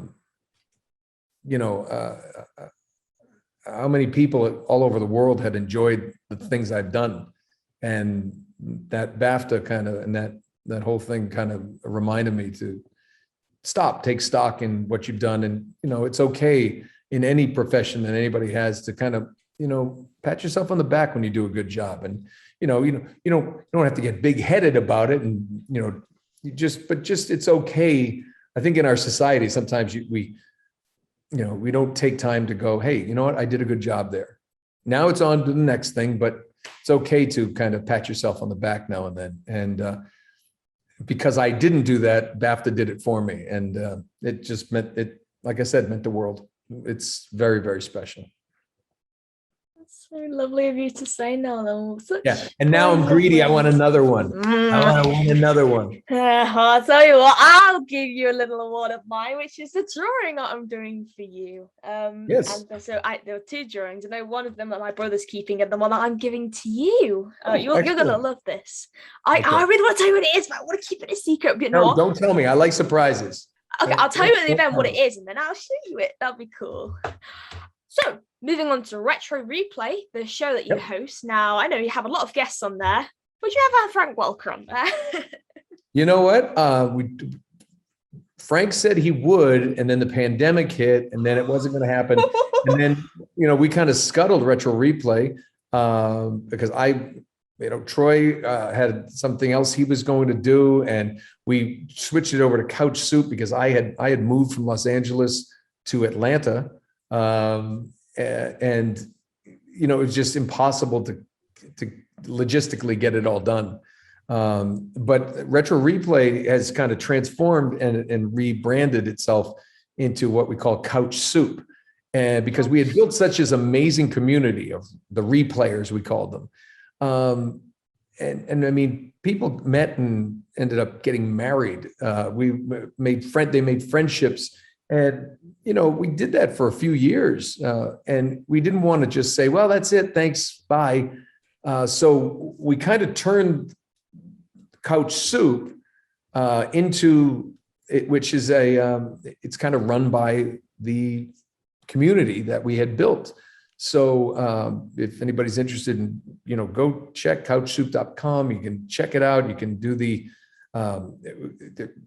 Speaker 1: many people all over the world had enjoyed the things I've done. And that BAFTA kind of, and that whole thing kind of reminded me to stop, take stock in what you've done. And, it's okay in any profession that anybody has to kind of, pat yourself on the back when you do a good job. And, you don't have to get big headed about it. And, it's okay. I think in our society, sometimes we don't take time to go, hey, you know what? I did a good job there. Now it's on to the next thing, but it's okay to kind of pat yourself on the back now and then. And because I didn't do that, BAFTA did it for me. And it just meant, like I said, meant the world. It's very, very special.
Speaker 2: That's so lovely of you to say, Nolan.
Speaker 1: Yeah. And now I'm greedy. I want another one. I want another one.
Speaker 2: I'll tell you what, I'll give you a little award of mine, which is the drawing that I'm doing for you.
Speaker 1: Yes.
Speaker 2: And so there are two drawings. I know one of them that my brother's keeping and the one that I'm giving to you. You're going to love this. I really want to tell you what it is, but I want to keep it a secret. But
Speaker 1: no, don't tell me. I like surprises.
Speaker 2: Okay, I'll tell you at the event what it is, and then I'll show you it. That'll be cool. So, moving on to Retro Replay, the show that you host. Now, I know you have a lot of guests on there. Would you ever have Frank Welker on there?
Speaker 1: You know what? Frank said he would, and then the pandemic hit, and then it wasn't going to happen. And then, we kind of scuttled Retro Replay because Troy had something else he was going to do, and we switched it over to Couch Soup because I had moved from Los Angeles to Atlanta, and it was just impossible to logistically get it all done. But Retro Replay has kind of transformed and rebranded itself into what we call Couch Soup, and because we had built such an amazing community of the replayers, we called them. And I mean, people met and ended up getting married. They made friendships, and we did that for a few years. And we didn't want to just say, "Well, that's it, thanks, bye." So we kind of turned Couch Soup into it, which is it's kind of run by the community that we had built. So if anybody's interested in, go check couchsoup.com. You can check it out. You can do the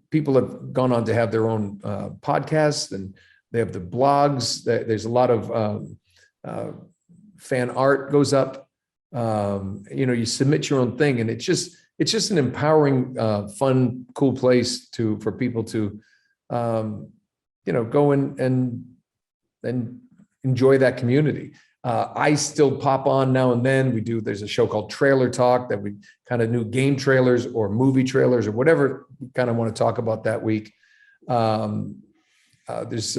Speaker 1: people have gone on to have their own podcasts, and they have the blogs. There's a lot of fan art goes up. You submit your own thing, and it's just an empowering, fun, cool place for people to, go and enjoy that community. I still pop on now and then. There's a show called Trailer Talk that we kind of do game trailers or movie trailers or whatever we kind of want to talk about that week. There's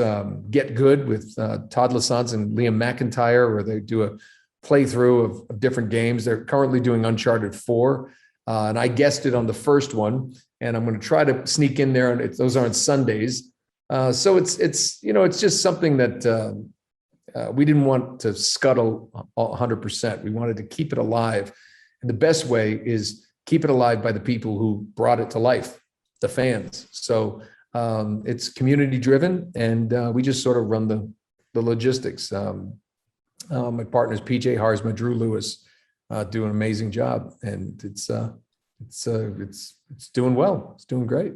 Speaker 1: Get Good with Todd Lassance and Liam McIntyre, where they do a playthrough of different games. They're currently doing Uncharted 4. And I guessed it on the first one, and I'm going to try to sneak in there. And those aren't Sundays. So it's just something that we didn't want to scuttle 100%. We wanted to keep it alive. And the best way is keep it alive by the people who brought it to life, the fans. So it's community driven, and we just sort of run the logistics. My partners, PJ Harsma, Drew Lewis, do an amazing job, and it's doing well. It's doing great.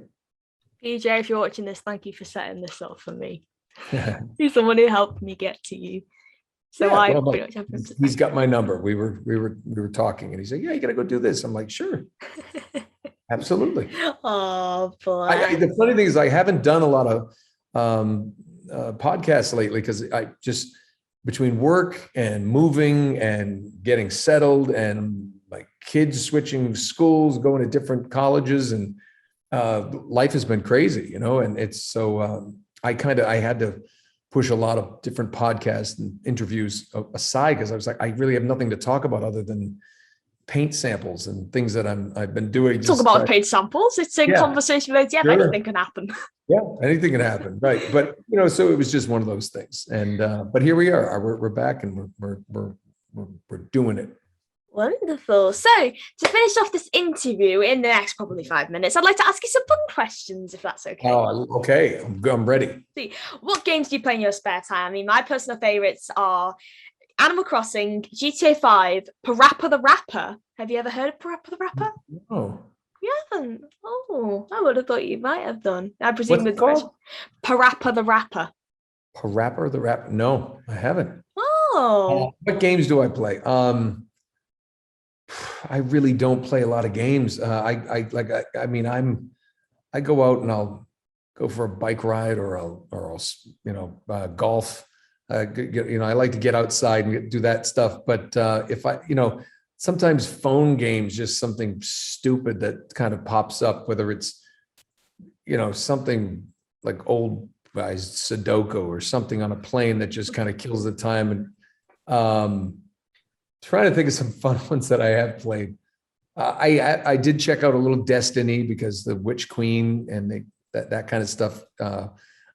Speaker 2: PJ, if you're watching this, thank you for setting this up for me. He's someone who helped me get to you. So
Speaker 1: he's got my number. We were talking, and he said, "Yeah, you got to go do this." I'm like, "Sure, absolutely."
Speaker 2: Oh boy.
Speaker 1: The funny thing is, I haven't done a lot of podcasts lately because I just, between work and moving and getting settled and my kids switching schools, going to different colleges, and life has been crazy, and it's so I had to push a lot of different podcasts and interviews aside because I was like, I really have nothing to talk about other than paint samples and things that I've been doing.
Speaker 2: Talk about paint samples. It's a conversation about anything can happen.
Speaker 1: Yeah, anything can happen, right? But so it was just one of those things, and but here we are. We're back, and we're doing it.
Speaker 2: Wonderful. So to finish off this interview in the next probably 5 minutes, I'd like to ask you some fun questions, if that's okay.
Speaker 1: Oh, okay. I'm ready.
Speaker 2: See, what games do you play in your spare time? I mean, my personal favorites are Animal Crossing, GTA 5, Parappa the Rapper. Have you ever heard of Parappa the Rapper?
Speaker 1: No.
Speaker 2: You haven't? Oh, I would have thought you might have done. I presume
Speaker 1: What's it called?
Speaker 2: Parappa the Rapper.
Speaker 1: Parappa the Rapper? No, I haven't.
Speaker 2: Oh.
Speaker 1: What games do I play? I really don't play a lot of games. I go out and I'll go for a bike ride or I'll golf. I like to get outside and do that stuff. But if sometimes phone games, just something stupid that kind of pops up, whether it's, something like old guys Sudoku or something on a plane that just kind of kills the time. And Trying to think of some fun ones that I have played. I did check out a little Destiny because the Witch Queen and that kind of stuff.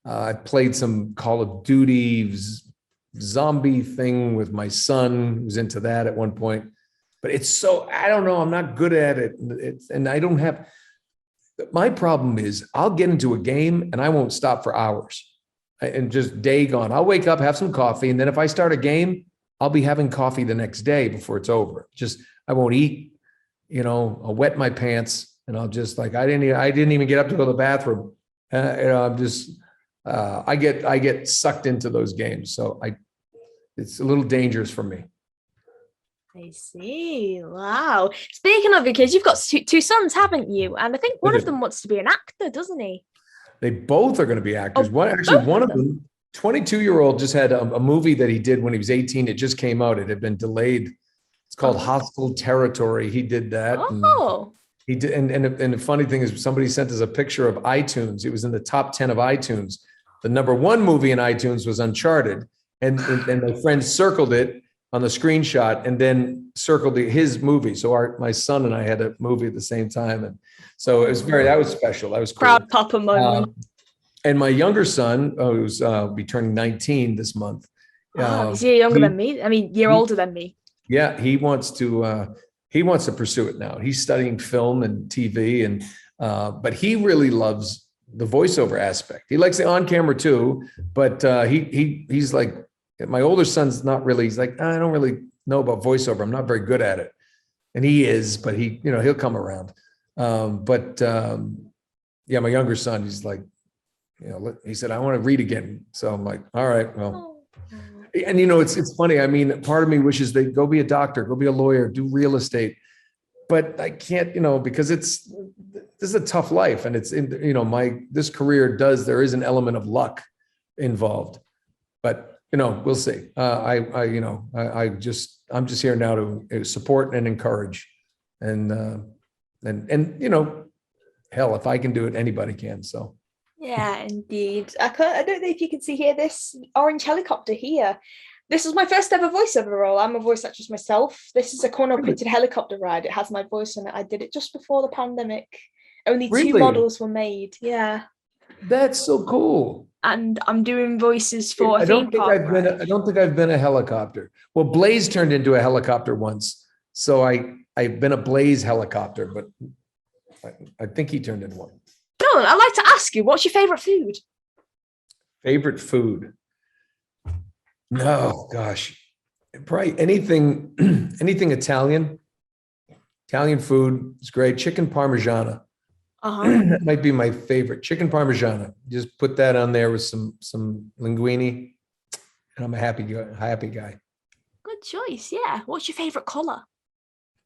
Speaker 1: I played some Call of Duty zombie thing with my son, who was into that at one point. But it's so, I don't know, I'm not good at it. And I don't have, my problem is I'll get into a game and I won't stop for hours and just day gone. I'll wake up, have some coffee. And then if I start a game, I'll be having coffee the next day before it's over. Just, I won't eat, I'll wet my pants and I'll just like, I didn't even get up to go to the bathroom. I'm just, I get sucked into those games. So it's a little dangerous for me.
Speaker 2: I see. Wow. Speaking of your kids, you've got two sons, haven't you? And I think one of them wants to be an actor, doesn't he?
Speaker 1: They both are going to be actors.
Speaker 2: Oh,
Speaker 1: one of them, 22-year-old, just had a movie that he did when he was 18. It just came out. It had been delayed. It's called Hostile Territory. He did that.
Speaker 2: Oh.
Speaker 1: He did, and the funny thing is, somebody sent us a picture of iTunes. It was in the top 10 of iTunes. The number one movie in iTunes was Uncharted, and my friend circled it on the screenshot and then circled his movie. So my son and I had a movie at the same time. And so that was special. That was cool.
Speaker 2: Proud papa moment.
Speaker 1: And my younger son, who's be turning 19 this month.
Speaker 2: Is he younger than me? I mean, you're older than me.
Speaker 1: Yeah, he wants to pursue it now. He's studying film and TV, but he really loves the voiceover aspect. He likes the on camera too, but he's like, my older son's not really, he's like, I don't really know about voiceover. I'm not very good at it. And he is, but he'll come around. Yeah, my younger son, he's like, he said, I want to read again. So I'm like, all right, well, and it's funny. I mean, part of me wishes they'd go be a doctor, go be a lawyer, do real estate, but I can't, because this is a tough life. And it's this career there is an element of luck involved, but we'll see. I'm just here now to support and encourage, and hell, if I can do it, anybody can. So.
Speaker 2: Yeah, indeed. I don't know if you can see here this orange helicopter here. This is my first ever voiceover role. I'm a voice actress myself. This is a corner-operated helicopter ride. It has my voice on it. I did it just before the pandemic. Only two models were made. Yeah.
Speaker 1: That's so cool.
Speaker 2: And I'm doing voices for
Speaker 1: I don't think I've been a helicopter. Well, Blaze turned into a helicopter once. So I've been a Blaze helicopter, but I think he turned into one.
Speaker 2: Nolan, I'd like to ask you, what's your favorite food?
Speaker 1: Favorite food? No, gosh, probably anything Italian. Italian food is great. Chicken Parmigiana. That might be my favorite. Chicken Parmigiana. Just put that on there with some linguine, and I'm a happy guy.
Speaker 2: Good choice. Yeah. What's your favorite color?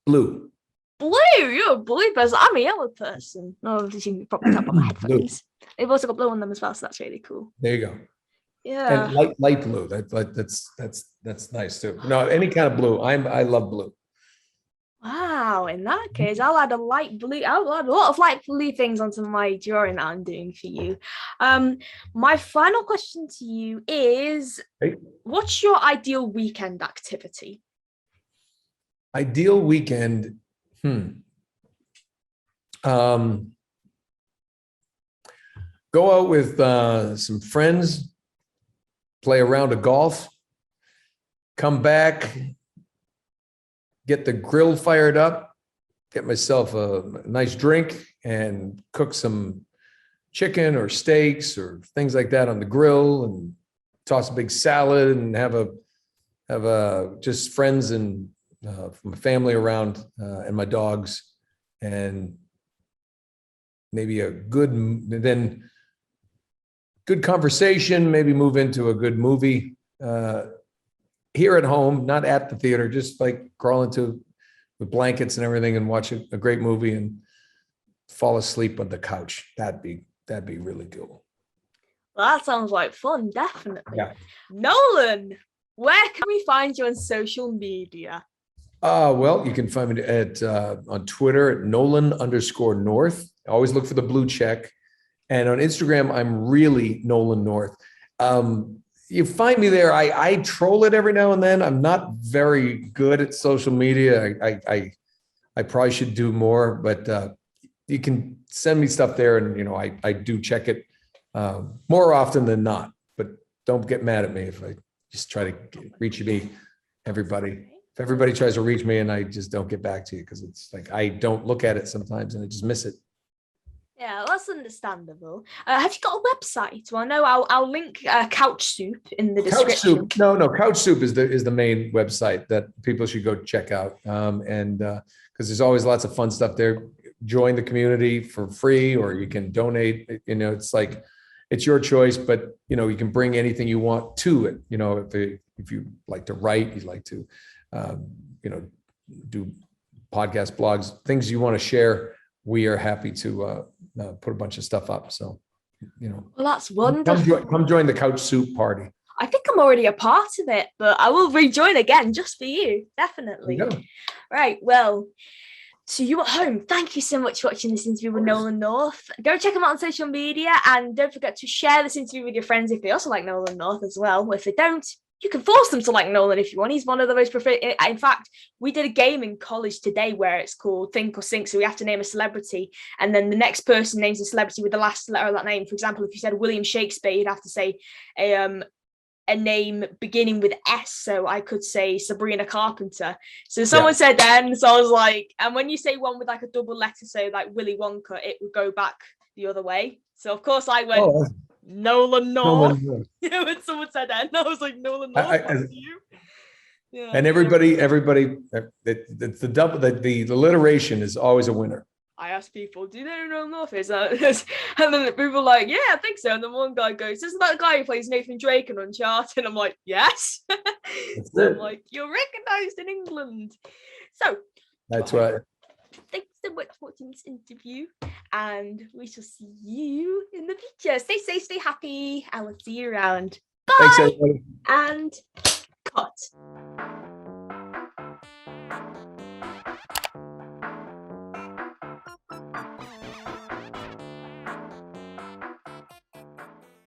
Speaker 1: Blue.
Speaker 2: Blue, you're a blue person. I'm a yellow person. Oh, you can probably tell by my headphones. They've also got blue on them as well, so that's really cool.
Speaker 1: There you go.
Speaker 2: Yeah.
Speaker 1: And light blue. That's nice too. No, any kind of blue. I love blue.
Speaker 2: Wow. In that case, I'll add a light blue. I'll add a lot of light blue things onto my drawing that I'm doing for you. My final question to you is, what's your ideal weekend activity?
Speaker 1: Ideal weekend. Go out with some friends, play a round of golf, come back, get the grill fired up, get myself a nice drink and cook some chicken or steaks or things like that on the grill, and toss a big salad and have just friends and my family around, and my dogs, and maybe good conversation, maybe move into a good movie here at home, not at the theater, just like crawl into with blankets and everything and watch a great movie and fall asleep on the couch. That'd be really cool.
Speaker 2: Well, that sounds like fun, definitely.
Speaker 1: Yeah.
Speaker 2: Nolan, where can we find you on social media?
Speaker 1: Well, you can find me on Twitter at Nolan_North. I always look for the blue check. And on Instagram, I'm really Nolan North. you find me there. I troll it every now and then. I'm not very good at social media. I probably should do more, but you can send me stuff there, and I do check it more often than not. But don't get mad at me if I just try to reach me, everybody. If everybody tries to reach me and I just don't get back to you, because it's like I don't look at it sometimes and I just miss it.
Speaker 2: Yeah, that's understandable. Have you got a website? Well, no, I'll link Couch Soup in the description.
Speaker 1: Couch Soup, no, Couch Soup is the main website that people should go check out. And because there's always lots of fun stuff there. Join the community for free, or you can donate. It's like it's your choice, but you can bring anything you want to it. If you like to write, you like to do podcast blogs, things you want to share, we are happy to put a bunch of stuff up. So,
Speaker 2: well, that's wonderful.
Speaker 1: Come join the Couch Soup party.
Speaker 2: I think I'm already a part of it, but I will rejoin again just for you. Definitely. Right. Well, to you at home, thank you so much for watching this interview with Nolan North. Go check him out on social media, and don't forget to share this interview with your friends if they also like Nolan North as well. If they don't, you can force them to like Nolan if you want. He's one of the most preferred. In fact, we did a game in college today where it's called Think or Sink. So we have to name a celebrity, and then the next person names a celebrity with the last letter of that name. For example, if you said William Shakespeare, you'd have to say a name beginning with S. So I could say Sabrina Carpenter. So someone said N. So I was like, and when you say one with like a double letter, so like Willy Wonka, it would go back the other way. So of course I went Nolan North. Yeah, when someone said N, I was like, Nolan North, you. Yeah. And
Speaker 1: everybody, it's the double. The alliteration is always a winner.
Speaker 2: I asked people, do they know Nolan North is? And then people were like, yeah, I think so. And then one guy goes, isn't that the guy who plays Nathan Drake in Uncharted? And I'm like, yes. So I'm like, you're recognized in England. So
Speaker 1: that's right.
Speaker 2: Thanks so much for watching this interview, and we shall see you in the future. Stay safe, stay happy, and we'll see you around. Bye.
Speaker 1: Thanks, everybody.
Speaker 2: And cut.